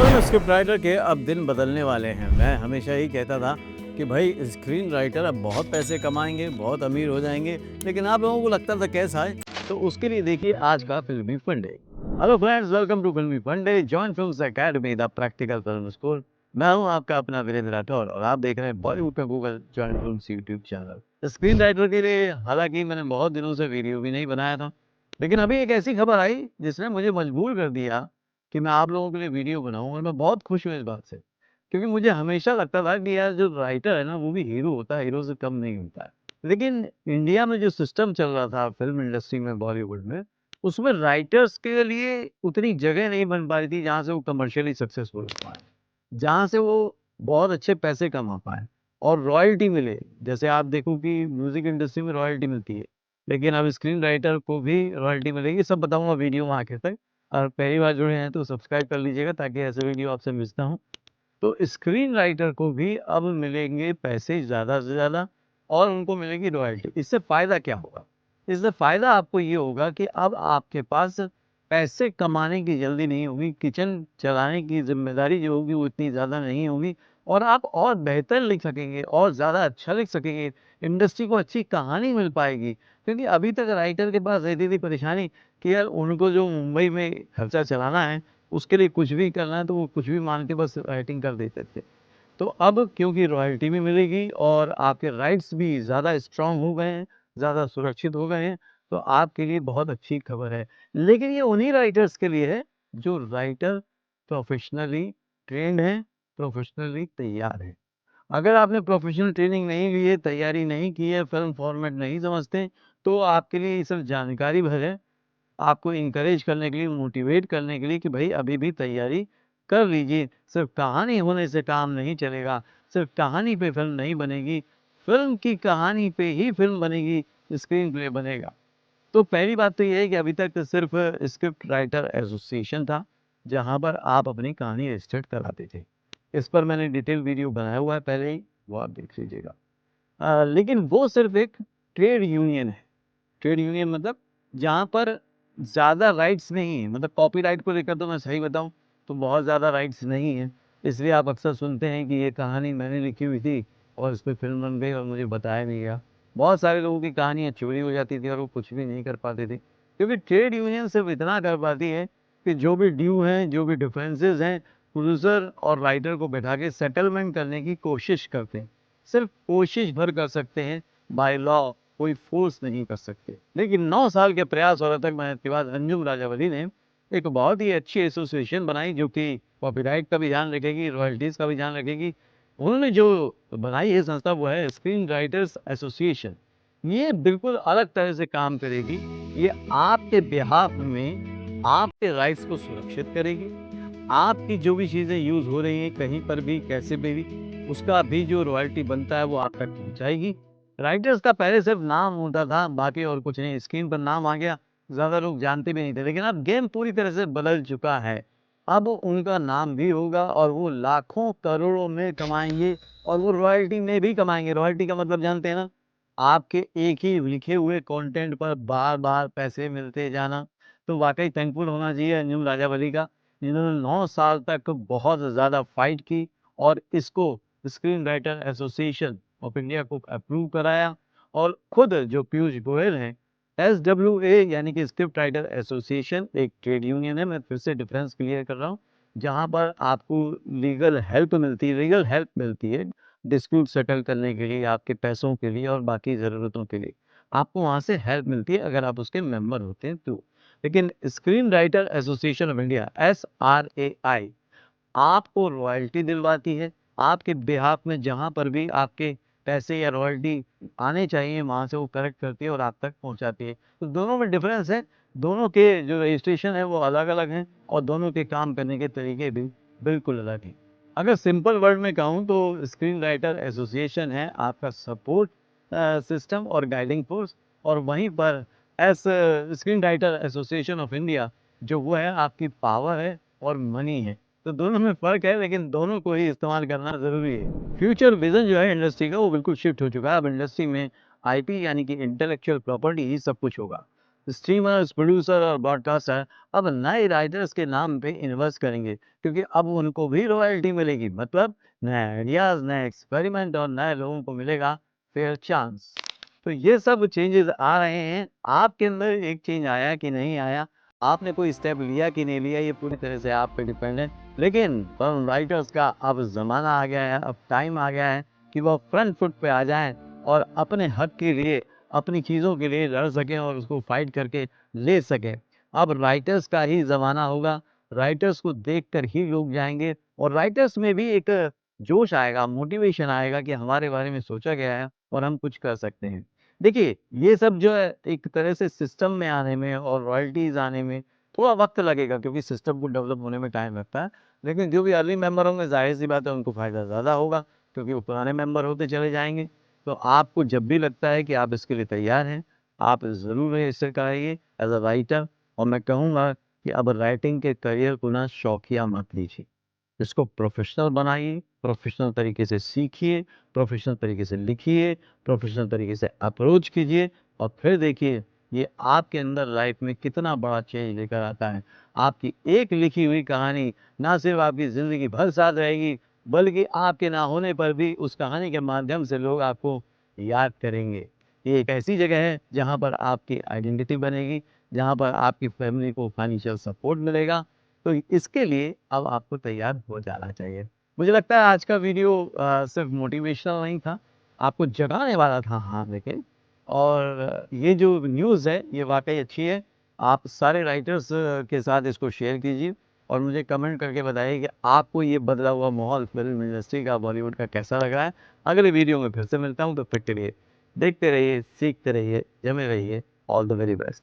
Film script writer के अब दिन बदलने वाले हैं। मैं हमेशा ही कहता था कि भाई स्क्रीन राइटर अब बहुत पैसे कमाएंगे, बहुत अमीर हो जाएंगे, लेकिन आप लोगों को लगता था कैसा है? तो उसके लिए देखिए आज का फिल्मी फंडे। हेलो फ्रेंड्स, वेलकम टू फिल्मी फंडे, join films academy, the practical film school. मैं हूं आपका अपना वीरेंद्र राठौर और आप देख रहे हैं बॉलीवुड का Google join films YouTube channel. Screen writer के लिए हालांकि मैंने बहुत दिनों से वीडियो भी नहीं बनाया था, लेकिन अभी एक ऐसी खबर आई जिसने मुझे मजबूर कर दिया कि मैं आप लोगों के लिए वीडियो बनाऊँ, और मैं बहुत खुश हूँ इस बात से। क्योंकि मुझे हमेशा लगता था कि यार जो राइटर है ना वो भी हीरो होता है, हीरो से कम नहीं होता है। लेकिन इंडिया में जो सिस्टम चल रहा था फ़िल्म इंडस्ट्री में, बॉलीवुड में, उसमें राइटर्स के लिए उतनी जगह नहीं बन पा रही थी जहाँ से वो कमर्शियली सक्सेसफुल हो पाएँ। जहाँ से वो बहुत अच्छे पैसे कमा पाएँ और रॉयल्टी मिले। जैसे आप देखो कि म्यूज़िक इंडस्ट्री में रॉयल्टी मिलती है, लेकिन अब स्क्रीन राइटर को भी रॉयल्टी मिलेगी। सब बताऊँगा वीडियो में आखिर तक। और पहली बार जुड़े हैं तो सब्सक्राइब कर लीजिएगा ताकि ऐसे वीडियो आपसे मिस ना हो। तो स्क्रीन राइटर को भी अब मिलेंगे पैसे ज़्यादा से ज़्यादा और उनको मिलेगी रॉयल्टी। इससे फ़ायदा क्या होगा? इससे फ़ायदा आपको ये होगा कि अब आपके पास पैसे कमाने की जल्दी नहीं होगी, किचन चलाने की ज़िम्मेदारी जो होगी वो इतनी ज़्यादा नहीं होगी और आप और बेहतर लिख सकेंगे और ज़्यादा अच्छा लिख सकेंगे। इंडस्ट्री को अच्छी कहानी मिल पाएगी, क्योंकि अभी तक राइटर के पास रहती थी परेशानी कि यार उनको जो मुंबई में खर्चा चलाना है, उसके लिए कुछ भी करना है तो वो कुछ भी मान के बस राइटिंग कर देते थे। तो अब क्योंकि रॉयल्टी भी मिलेगी और आपके राइट्स भी ज़्यादा स्ट्रॉन्ग हो गए हैं, ज़्यादा सुरक्षित हो गए हैं, तो आपके लिए बहुत अच्छी खबर है। लेकिन ये उन्हीं राइटर्स के लिए है जो राइटर प्रोफ़ेशनली ट्रेन्ड हैं, प्रोफ़ेशनली तैयार हैं। अगर आपने प्रोफ़ेशनल ट्रेनिंग नहीं ली है, तैयारी नहीं की है, फ़िल्म फ़ॉर्मेट नहीं समझते, तो आपके लिए ये सिर्फ़ जानकारी भर है। आपको इनकरेज करने के लिए, मोटिवेट करने के लिए कि भाई अभी भी तैयारी कर लीजिए। सिर्फ़ कहानी होने से काम नहीं चलेगा, सिर्फ़ कहानी पे फ़िल्म नहीं बनेगी, फ़िल्म की कहानी पे ही फ़िल्म बनेगी, स्क्रीन प्ले बनेगा। तो पहली बात तो ये है कि अभी तक सिर्फ़ स्क्रिप्ट राइटर एसोसिएशन था, जहाँ पर आप अपनी कहानी रजिस्टर्ड कराते थे। इस पर मैंने डिटेल वीडियो बनाया हुआ है पहले ही, वो आप देख लीजिएगा। लेकिन वो सिर्फ़ एक ट्रेड यूनियन है। ट्रेड यूनियन मतलब जहाँ पर ज़्यादा राइट्स नहीं है, मतलब कॉपीराइट को लेकर तो मैं सही बताऊँ तो बहुत ज़्यादा राइट्स नहीं है। इसलिए आप अक्सर सुनते हैं कि ये कहानी मैंने लिखी हुई थी और इस पे फ़िल्म बन गई और मुझे बताया नहीं गया। बहुत सारे लोगों की कहानियाँ चोरी हो जाती थी और वो कुछ भी नहीं कर पाते थे। क्योंकि ट्रेड यूनियन सिर्फ़ इतना कर पाती है कि जो भी ड्यू हैं, जो भी डिफरेंसेस हैं, प्रोड्यूसर और राइटर को बैठा के सेटलमेंट करने की कोशिश करते हैं। सिर्फ़ कोशिश भर कर सकते हैं, बाय लॉ कोई फ़ोर्स नहीं कर सकते। लेकिन 9 साल के प्रयास और अथक मेहनत के बाद अंजुम राजावली ने एक बहुत ही अच्छी एसोसिएशन बनाई जो कि कॉपीराइट का भी ध्यान रखेगी, रॉयल्टीज़ का भी ध्यान रखेगी। उन्होंने जो बनाई है संस्था वो है स्क्रीन राइटर्स एसोसिएशन। ये बिल्कुल अलग तरह से काम करेगी। ये आपके बिहाफ़ में आपके राइट्स को सुरक्षित करेगी। आपकी जो भी चीज़ें यूज़ हो रही हैं कहीं पर भी, कैसे पे भी, उसका भी जो रॉयल्टी बनता है वो आप तक पहुँचाएगी। राइटर्स का पहले सिर्फ़ नाम होता था, बाकी और कुछ नहीं। स्क्रीन पर नाम आ गया, ज़्यादा लोग जानते भी नहीं थे। लेकिन अब गेम पूरी तरह से बदल चुका है। अब उनका नाम भी होगा और वो लाखों, करोड़ों में कमाएँगे और वो रॉयल्टी में भी कमाएँगे। रॉयल्टी का मतलब जानते हैं ना? आपके एक ही लिखे हुए कंटेंट पर बार-बार पैसे मिलते जाना। तो वाक़ई थैंकफुल होना चाहिए अंजुम राजावली का, जिन्होंने 9 साल तक बहुत ज़्यादा फ़ाइट की और इसको screen writer association of India को अप्रूव कराया। और खुद जो पीयूष गोयल हैं, एसडब्ल्यूए यानी कि स्क्रिप्ट राइटर एसोसिएशन एक ट्रेड यूनियन है, मैं फिर से डिफरेंस क्लियर कर रहा हूँ, जहाँ पर आपको लीगल हेल्प मिलती है डिस्प्यूट सेटल करने के लिए, आपके पैसों के लिए और बाकी ज़रूरतों के लिए। आपको वहाँ से हेल्प मिलती है अगर आप उसके मेंबर होते हैं तो। लेकिन screen writer association of India SRAI आपको रॉयल्टी दिलवाती है। आपके बिहाफ़ में जहाँ पर भी आपके पैसे या रॉयल्टी आने चाहिए वहाँ से वो कलेक्ट करती है और आप तक पहुँचाती है। तो दोनों में डिफ़रेंस है, दोनों के जो रजिस्ट्रेशन है वो अलग-अलग हैं और दोनों के काम करने के तरीके भी बिल्कुल अलग हैं। अगर सिंपल वर्ड में कहूँ तो स्क्रीन राइटर एसोसिएशन है आपका सपोर्ट सिस्टम और गाइडिंग फ़ोर्स, और वहीं पर screen writer association of India जो वो है आपकी पावर है और मनी है। तो दोनों में फ़र्क है, लेकिन दोनों को ही इस्तेमाल करना ज़रूरी है। फ्यूचर विज़न जो है इंडस्ट्री का वो बिल्कुल शिफ्ट हो चुका है। अब इंडस्ट्री में आईपी यानी कि इंटेलेक्चुअल प्रॉपर्टी ही सब कुछ होगा। स्ट्रीमर्स, प्रोड्यूसर और ब्रॉडकास्टर अब नए राइटर्स के नाम पे इन्वेस्ट करेंगे, क्योंकि अब उनको भी रॉयल्टी मिलेगी। मतलब नए आइडियाज़, नए एक्सपेरिमेंट और नए लोगों को मिलेगा फेयर चांस। तो ये सब चेंजेस आ रहे हैं। आपके अंदर एक चेंज आया कि नहीं आया, आपने कोई स्टेप लिया कि नहीं लिया, ये पूरी तरह से आप पे डिपेंड है। लेकिन फिल्म राइटर्स का अब ज़माना आ गया है, अब टाइम आ गया है कि वो फ्रंट फुट पे आ जाएँ और अपने हक के लिए, अपनी चीज़ों के लिए लड़ सकें और उसको फाइट करके ले सकें। अब राइटर्स का ही ज़माना होगा, राइटर्स को देखकर ही लोग जाएँगे और राइटर्स में भी एक जोश आएगा, मोटिवेशन आएगा कि हमारे बारे में सोचा गया है और हम कुछ कर सकते हैं। देखिए, ये सब जो है एक तरह से सिस्टम में आने में और रॉयल्टीज़ आने में थोड़ा वक़्त लगेगा, क्योंकि सिस्टम को डेवलप होने में टाइम लगता है। लेकिन जो भी अर्ली मेंबर होंगे, ज़ाहिर-सी बात है उनको फ़ायदा ज़्यादा होगा, क्योंकि वो पुराने मेंबर होते चले जाएँगे। तो आपको जब भी लगता है कि आप इसके लिए तैयार हैं, आप ज़रूर रजिस्टर कराइए एज़ अ राइटर। और मैं कहूँगा कि अब राइटिंग के करियर को ना शौकिया मत लीजिए। इसको प्रोफ़ेशनल बनाइए, प्रोफ़ेशनल तरीके से सीखिए, प्रोफ़ेशनल तरीके से लिखिए, प्रोफ़ेशनल तरीके से अप्रोच कीजिए और फिर देखिए ये आपके अंदर लाइफ़ में कितना बड़ा चेंज लेकर आता है। आपकी एक लिखी हुई कहानी ना सिर्फ़ आपकी ज़िंदगी भर साथ रहेगी, बल्कि आपके ना होने पर भी उस कहानी के माध्यम से लोग आपको याद करेंगे। ये एक ऐसी जगह है जहाँ पर आपकी आइडेंटिटी बनेगी, जहाँ पर आपकी फ़ैमिली को फ़ाइनेंशियल सपोर्ट मिलेगा। तो इसके लिए अब आपको तैयार हो जाना चाहिए। मुझे लगता है आज का वीडियो सिर्फ़ मोटिवेशनल नहीं था, आपको जगाने वाला था, हाँ, लेकिन और ये जो न्यूज़ है ये वाक़ई अच्छी है। आप सारे राइटर्स के साथ इसको शेयर कीजिए और मुझे कमेंट करके बताइए कि आपको ये बदला हुआ माहौल फ़िल्म इंडस्ट्री का, बॉलीवुड का कैसा लग रहा है। अगले वीडियो में फिर से मिलता हूँ, तब तक के लिए देखते रहिए, सीखते रहिए, जमे रहिए। All the very best.